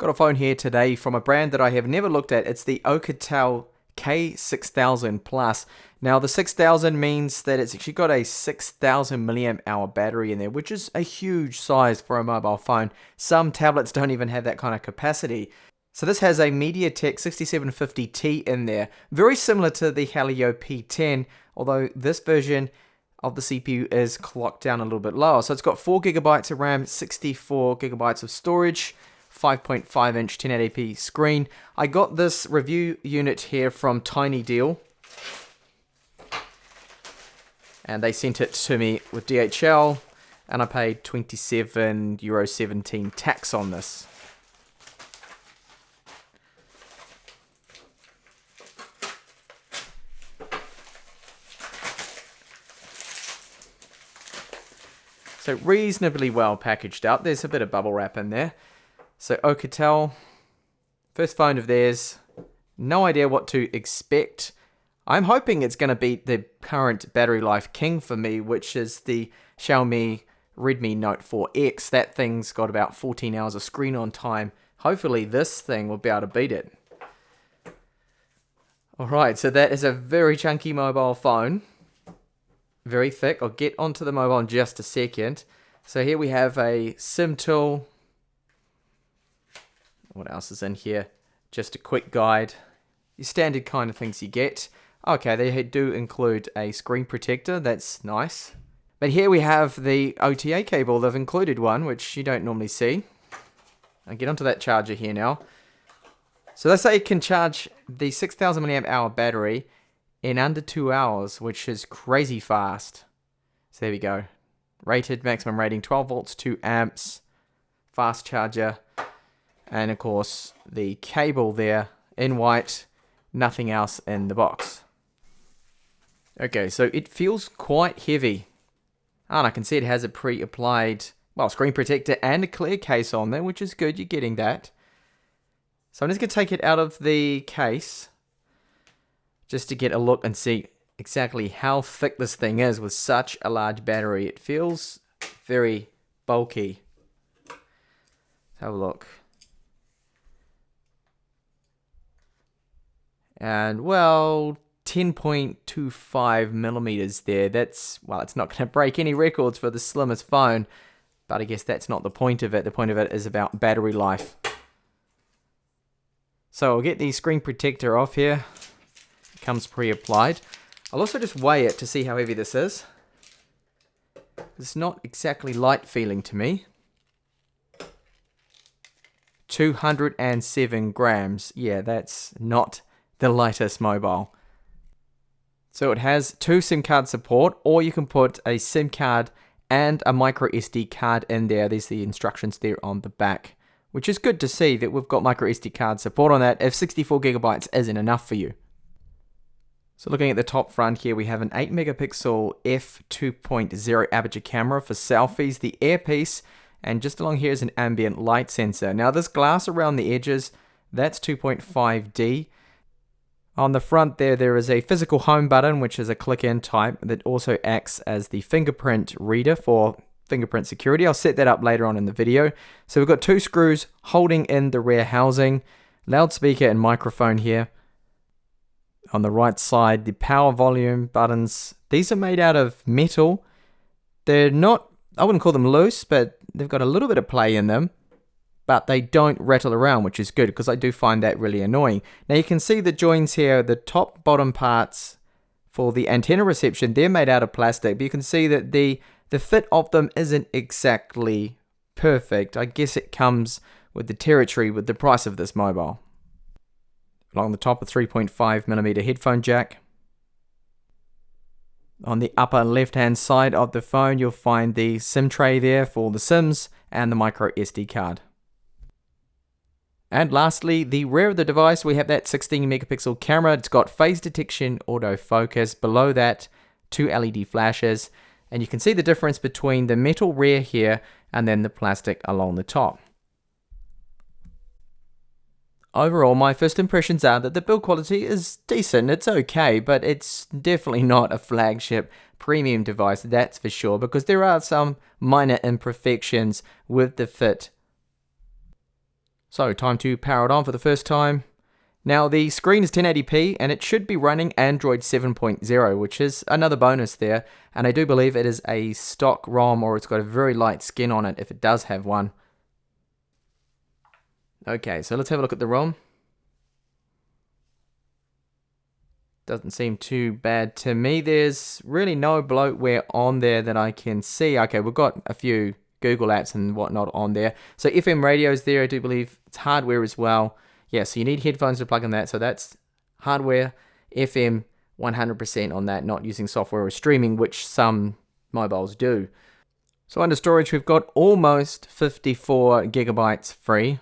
Got a phone here today from a brand that I have never looked at. It's the Oukitel K6000 Plus. Now the 6000 means that it's actually got a 6000 milliamp hour battery in there, which is a huge size for a mobile phone. Some tablets don't even have that kind of capacity. So this has a MediaTek 6750T in there, very similar to the Helio P10, although this version of the CPU is clocked down a little bit lower. So it's got 4 gigabytes of RAM, 64 gigabytes of storage, 5.5 inch 1080p screen. I got this review unit here from Tiny Deal, and they sent it to me with DHL, and I paid €27.17 tax on this. So reasonably well packaged up. There's a bit of bubble wrap in there. So Oukitel, first phone of theirs. No idea what to expect. I'm hoping it's going to beat the current battery life king for me, which is the Xiaomi Redmi Note 4X. That thing's got about 14 hours of screen on time. Hopefully this thing will be able to beat it. Alright, so that is a very chunky mobile phone. Very thick. I'll get onto the mobile in just a second. So here we have a SIM tool. What else is in here? Just a quick guide. Your standard kind of things you get. Okay, they do include a screen protector. That's nice. But here we have the OTA cable. They've included one, which you don't normally see. I'll get onto that charger here now. So they say it can charge the 6000 milliamp hour battery in under 2 hours, which is crazy fast. So there we go. Rated maximum rating 12 volts, 2 amps, fast charger, and of course the cable there in white, nothing else in the box. Okay, so it feels quite heavy. And I can see it has a pre-applied, well, screen protector and a clear case on there, which is good, you're getting that. So I'm just going to take it out of the case, just to get a look and see exactly how thick this thing is with such a large battery. It feels very bulky. Let's have a look. And well, 10.25 millimeters there. That's, well, it's not going to break any records for the slimmest phone, but I guess that's not the point of it. The point of it is about battery life. So I'll get the screen protector off here. Comes pre-applied. I'll also just weigh it to see how heavy this is. It's not exactly light feeling to me. 207 grams. Yeah, that's not the lightest mobile. So it has 2 SIM card support, or you can put a SIM card and a micro SD card in there. There's the instructions there on the back, which is good to see that we've got micro SD card support on that if 64 gigabytes isn't enough for you. So looking at the top front here, we have an 8 megapixel f2.0 aperture camera for selfies, the earpiece, and just along here is an ambient light sensor. Now this glass around the edges, that's 2.5D. On the front there is a physical home button, which is a click-in type that also acts as the fingerprint reader for fingerprint security. I'll set that up later on in the video. So we've got 2 screws holding in the rear housing, loudspeaker and microphone here. On the right side, the power volume buttons, these are made out of metal. They're not, I wouldn't call them loose, but they've got a little bit of play in them, but they don't rattle around, which is good because I do find that really annoying. Now you can see the joins here, the top bottom parts for the antenna reception, they're made out of plastic, but you can see that the fit of them isn't exactly perfect. I guess it comes with the territory with the price of this mobile. Along the top, a 3.5mm headphone jack. On the upper left-hand side of the phone, you'll find the SIM tray there for the SIMs and the micro SD card. And lastly, the rear of the device, we have that 16 megapixel camera. It's got phase detection, autofocus. Below that, 2 LED flashes. And you can see the difference between the metal rear here and then the plastic along the top. Overall, my first impressions are that the build quality is decent. It's okay, but it's definitely not a flagship premium device, that's for sure, because there are some minor imperfections with the fit. So time to power it on for the first time. Now the screen is 1080p and it should be running Android 7.0, which is another bonus there. And I do believe it is a stock ROM, or it's got a very light skin on it if it does have one. Okay, so let's have a look at the ROM. Doesn't seem too bad to me. There's really no bloatware on there that I can see. Okay, we've got a few Google apps and whatnot on there. So FM radio's there, I do believe. It's hardware as well. Yeah, so you need headphones to plug in that. So that's hardware, FM 100% on that, not using software or streaming, which some mobiles do. So under storage, we've got almost 54 gigabytes free.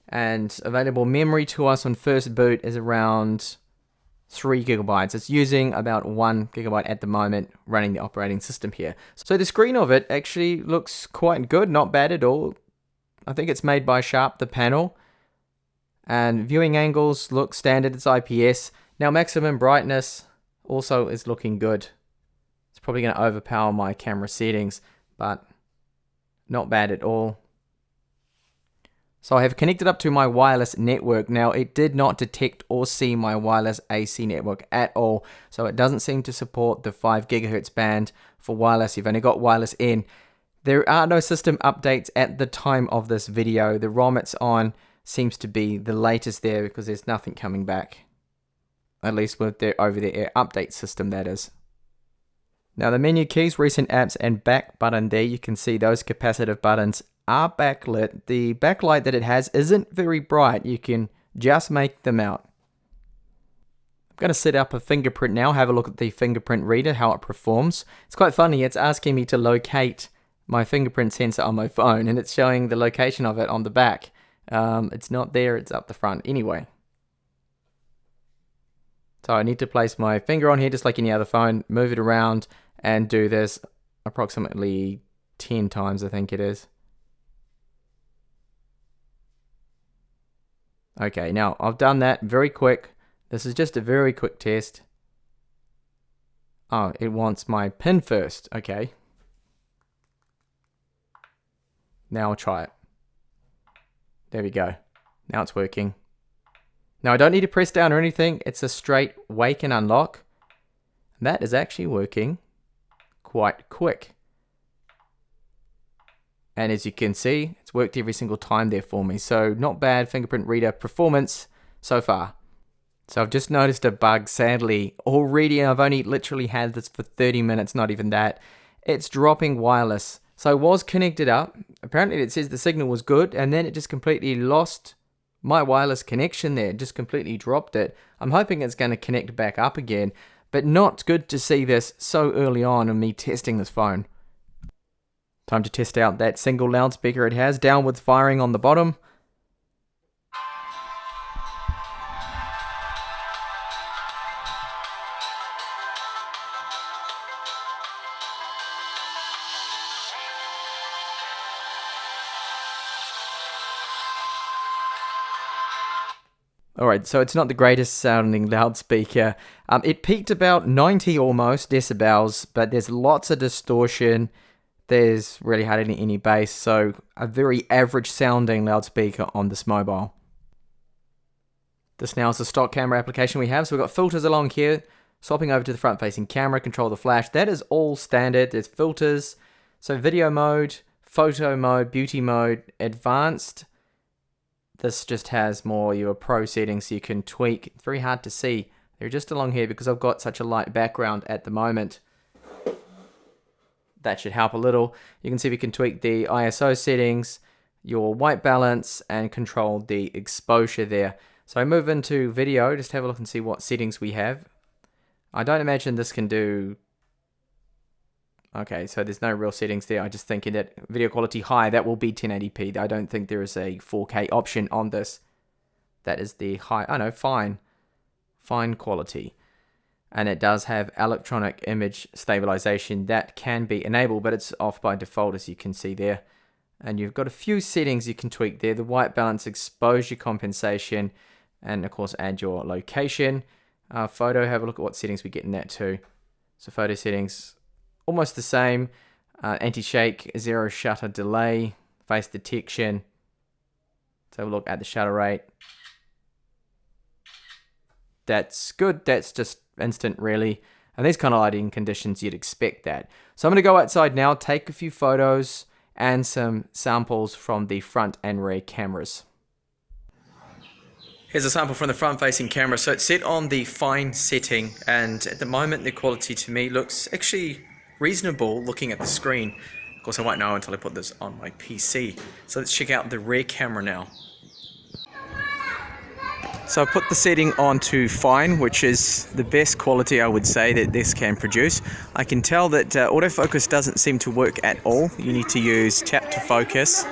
And available memory to us on first boot is around 3 gigabytes. It's using about 1 gigabyte at the moment running the operating system here. So the screen of it actually looks quite good, not bad at all. I think it's made by Sharp, the panel. And viewing angles look standard, it's IPS. Now maximum brightness also is looking good. It's probably going to overpower my camera settings, but not bad at all. So I have connected up to my wireless network. Now it did not detect or see my wireless AC network at all. So it doesn't seem to support the 5 gigahertz band for wireless. You've only got wireless in. There are no system updates at the time of this video. The ROM it's on seems to be the latest there because there's nothing coming back. At least with their over-the-air update system, that is. Now the menu keys, recent apps, and back button there, you can see those capacitive buttons are backlit. The backlight that it has isn't very bright. You can just make them out. I'm going to set up a fingerprint now, have a look at the fingerprint reader, how it performs. It's quite funny, it's asking me to locate my fingerprint sensor on my phone, and it's showing the location of it on the back. It's not there, it's up the front anyway. So I need to place my finger on here just like any other phone, move it around, and do this approximately 10 times, I think it is. Okay, now I've done that very quick. This is just a very quick test. Oh, it wants my PIN first. Okay. Now I'll try it. There we go. Now it's working. Now I don't need to press down or anything. It's a straight wake and unlock. That is actually working quite quick. And as you can see, it's worked every single time there for me. So not bad fingerprint reader performance so far. So I've just noticed a bug, sadly, already. I've only literally had this for 30 minutes, not even that. It's dropping wireless. So I was connected up. Apparently it says the signal was good, and then it just completely lost my wireless connection there. Just completely dropped it. I'm hoping it's going to connect back up again, but not good to see this so early on in me testing this phone. Time to test out that single loudspeaker it has, downwards firing on the bottom. Alright, so it's not the greatest sounding loudspeaker. It peaked about 90 almost decibels, but there's lots of distortion. There's really hardly any bass, so a very average sounding loudspeaker on this mobile. This now is the stock camera application we have, so we've got filters along here. Swapping over to the front facing camera, control the flash. That is all standard. There's filters, so video mode, photo mode, beauty mode, advanced. This just has more your pro settings so you can tweak. It's very hard to see. They're just along here because I've got such a light background at the moment. That should help a little. You can see we can tweak the ISO settings, your white balance, and control the exposure there. So I move into video, just have a look and see what settings we have. I don't imagine this can do... Okay, so there's no real settings there. I just think that video quality high, that will be 1080p. I don't think there is a 4K option on this. That is the high, oh no, fine quality. And it does have electronic image stabilization that can be enabled, but it's off by default, as you can see there. And you've got a few settings you can tweak there. The white balance, exposure compensation, and of course add your location. Photo, have a look at what settings we get in that too. So photo settings, almost the same. Anti-shake, zero shutter delay, face detection. So we'll look at the shutter rate. That's good. That's just instant, really. And these kind of lighting conditions, you'd expect that. So I'm going to go outside now, take a few photos and some samples from the front and rear cameras. Here's a sample from the front-facing camera. So it's set on the fine setting, and at the moment the quality to me looks actually reasonable looking at the screen. Of course I won't know until I put this on my PC. So let's check out the rear camera now. So I put the setting on to fine, which is the best quality I would say that this can produce. I can tell that autofocus doesn't seem to work at all. You need to use tap to focus.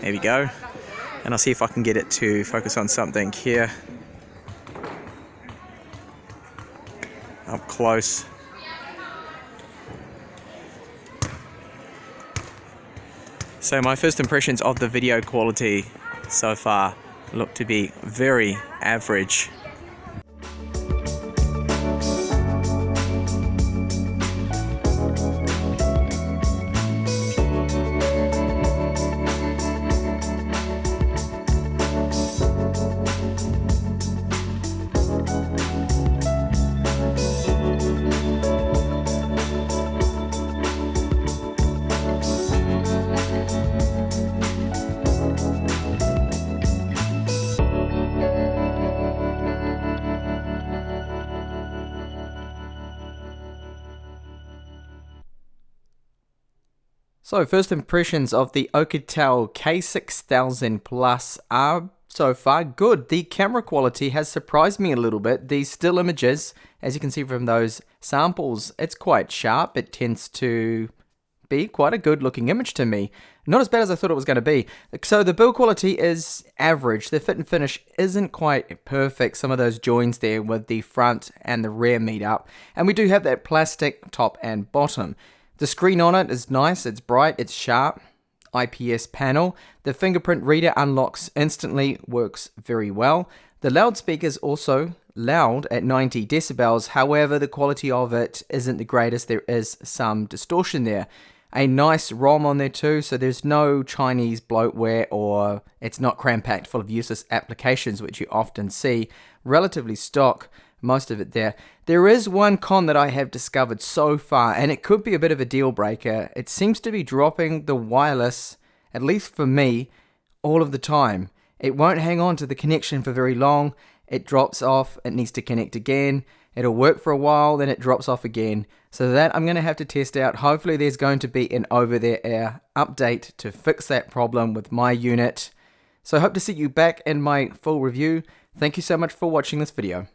There we go. And I'll see if I can get it to focus on something here. Up close. So my first impressions of the video quality so far look to be very average. So first impressions of the Oukitel K6000 Plus are so far good. The camera quality has surprised me a little bit. The still images, as you can see from those samples, it's quite sharp. It tends to be quite a good looking image to me. Not as bad as I thought it was going to be. So the build quality is average. The fit and finish isn't quite perfect. Some of those joins there with the front and the rear meet up. And we do have that plastic top and bottom. The screen on it is nice, it's bright, it's sharp, IPS panel. The fingerprint reader unlocks instantly, works very well. The loudspeaker's also loud at 90 decibels, however the quality of it isn't the greatest, there is some distortion there. A nice ROM on there too, so there's no Chinese bloatware or it's not cram-packed full of useless applications which you often see. Relatively stock. Most of it there. There is one con that I have discovered so far, and it could be a bit of a deal breaker. It seems to be dropping the wireless, at least for me, all of the time. It won't hang on to the connection for very long. It drops off, it needs to connect again. It'll work for a while, then it drops off again. So that I'm going to have to test out. Hopefully there's going to be an over-the-air update to fix that problem with my unit. So I hope to see you back in my full review. Thank you so much for watching this video.